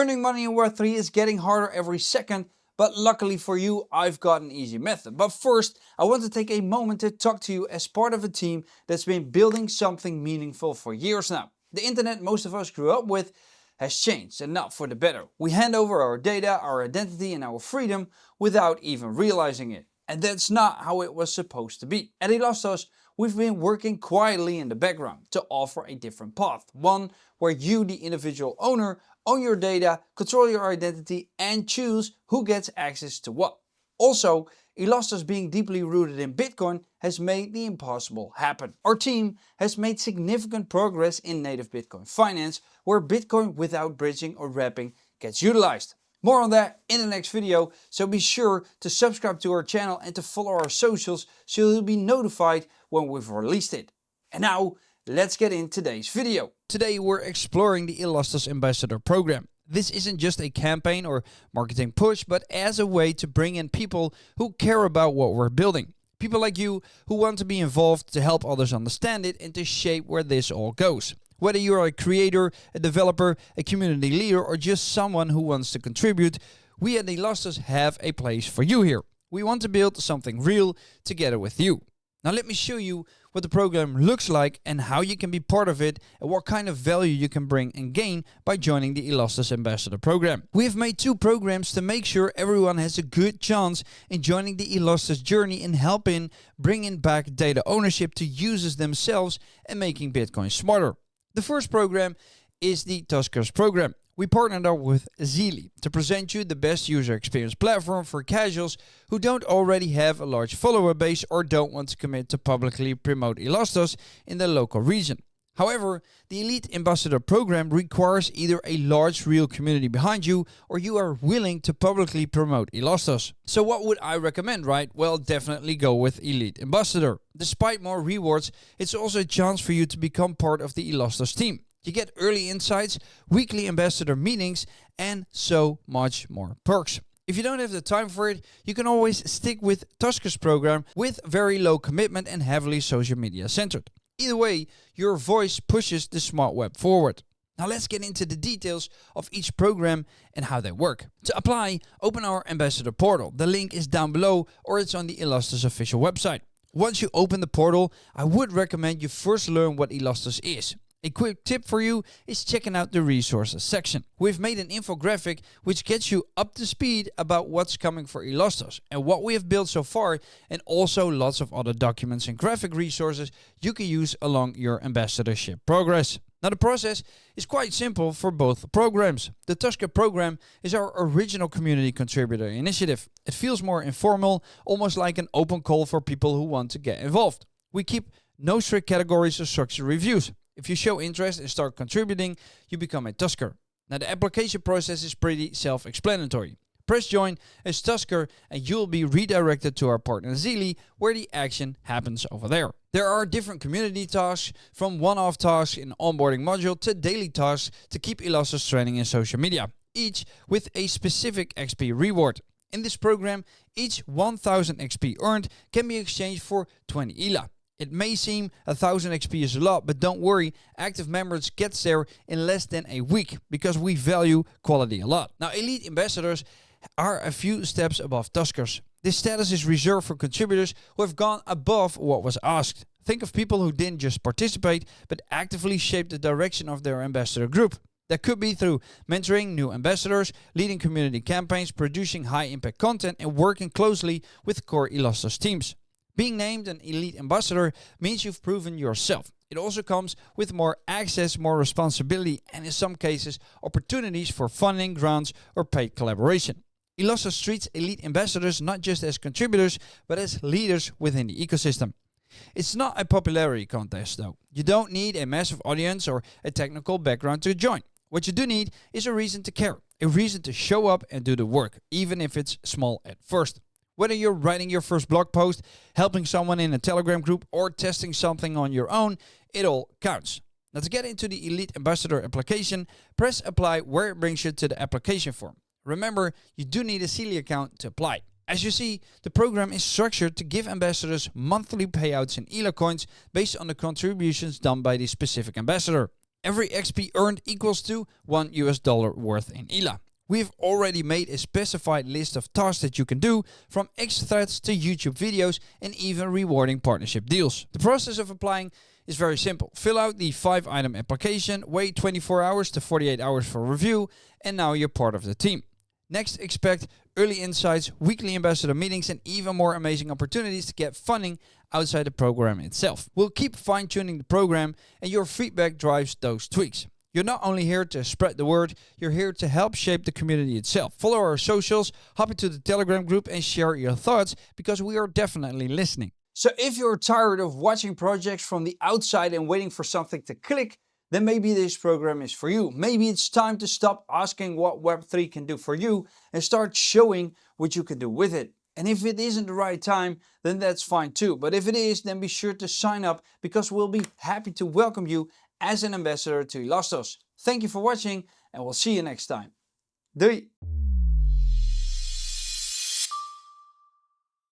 Earning money in Web3 is getting harder every second, but luckily for you, I've got an easy method. But first, I want to take a moment to talk to you as part of a team that's been building something meaningful for years now. The internet most of us grew up with has changed, and not for the better. We hand over our data, our identity and our freedom without even realizing it. And that's not how it was supposed to be. At Elastos, we've been working quietly in the background to offer a different path. One where you, the individual owner, own your data, control your identity and choose who gets access to what. Also, Elastos being deeply rooted in Bitcoin has made the impossible happen. Our team has made significant progress in native Bitcoin finance, where Bitcoin without bridging or wrapping gets utilized. More on that in the next video, so be sure to subscribe to our channel and to follow our socials so you'll be notified when we've released it. And now, let's get in today's video. Today we're exploring the Elastos Ambassador Program. This isn't just a campaign or marketing push, but as a way to bring in people who care about what we're building. People like you who want to be involved to help others understand it and to shape where this all goes. Whether you're a creator, a developer, a community leader, or just someone who wants to contribute, we at Elastos have a place for you here. We want to build something real together with you. Now let me show you what the program looks like and how you can be part of it and what kind of value you can bring and gain by joining the Elastos Ambassador Program. We have made 2 programs to make sure everyone has a good chance in joining the Elastos journey and helping bringing back data ownership to users themselves and making Bitcoin smarter. The first program is the Tusker Program. We partnered up with Zeely to present you the best user experience platform for casuals who don't already have a large follower base or don't want to commit to publicly promote Elastos in their local region. However, the Elite Ambassador Program requires either a large real community behind you or you are willing to publicly promote Elastos. So what would I recommend, right? Well, definitely go with Elite Ambassador. Despite more rewards, it's also a chance for you to become part of the Elastos team. You get early insights, weekly ambassador meetings, and so much more perks. If you don't have the time for it, you can always stick with Tusker's program with very low commitment and heavily social media centered. Either way, your voice pushes the smart web forward. Now let's get into the details of each program and how they work. To apply, open our ambassador portal. The link is down below or it's on the Elastos official website. Once you open the portal, I would recommend you first learn what Elastos is. A quick tip for you is checking out the resources section. We've made an infographic which gets you up to speed about what's coming for Elastos and what we have built so far, and also lots of other documents and graphic resources you can use along your ambassadorship progress. Now the process is quite simple for both programs. The Tusker Program is our original community contributor initiative. It feels more informal, almost like an open call for people who want to get involved. We keep no strict categories or structured reviews. If you show interest and start contributing, you become a Tusker. Now the application process is pretty self-explanatory. Press join as Tusker and you'll be redirected to our partner Zeely, where the action happens over there. There are different community tasks, from one-off tasks in onboarding module to daily tasks to keep Elastos trending in social media, each with a specific XP reward. In this program, each 1000 XP earned can be exchanged for 20 ELA. It may seem 1000 XP is a lot, but don't worry, active members gets there in less than a week because we value quality a lot. Now, Elite Ambassadors are a few steps above Tuskers. This status is reserved for contributors who have gone above what was asked. Think of people who didn't just participate, but actively shape the direction of their ambassador group. That could be through mentoring new ambassadors, leading community campaigns, producing high-impact content, and working closely with core Elastos teams. Being named an Elite Ambassador means you've proven yourself. It also comes with more access, more responsibility, and in some cases, opportunities for funding, grants, or paid collaboration. Elastos treats Elite Ambassadors not just as contributors, but as leaders within the ecosystem. It's not a popularity contest though. You don't need a massive audience or a technical background to join. What you do need is a reason to care, a reason to show up and do the work, even if it's small at first. Whether you're writing your first blog post, helping someone in a Telegram group, or testing something on your own, it all counts. Now to get into the Elite Ambassador application, press apply where it brings you to the application form. Remember, you do need a Zeely account to apply. As you see, the program is structured to give ambassadors monthly payouts in ELA coins based on the contributions done by the specific ambassador. Every XP earned equals to $1 worth in ELA. We've already made a specified list of tasks that you can do, from X threads to YouTube videos and even rewarding partnership deals. The process of applying is very simple. Fill out the 5-item application, wait 24 hours to 48 hours for review, and now you're part of the team. Next, expect early insights, weekly ambassador meetings, and even more amazing opportunities to get funding outside the program itself. We'll keep fine-tuning the program, and your feedback drives those tweaks. You're not only here to spread the word, you're here to help shape the community itself. Follow our socials, hop into the Telegram group, and share your thoughts, because we are definitely listening. So if you're tired of watching projects from the outside and waiting for something to click, then maybe this program is for you. Maybe it's time to stop asking what Web3 can do for you and start showing what you can do with it. And if it isn't the right time, then that's fine too. But if it is, then be sure to sign up, because we'll be happy to welcome you as an ambassador to Elastos. Thank you for watching, and we'll see you next time. Doei!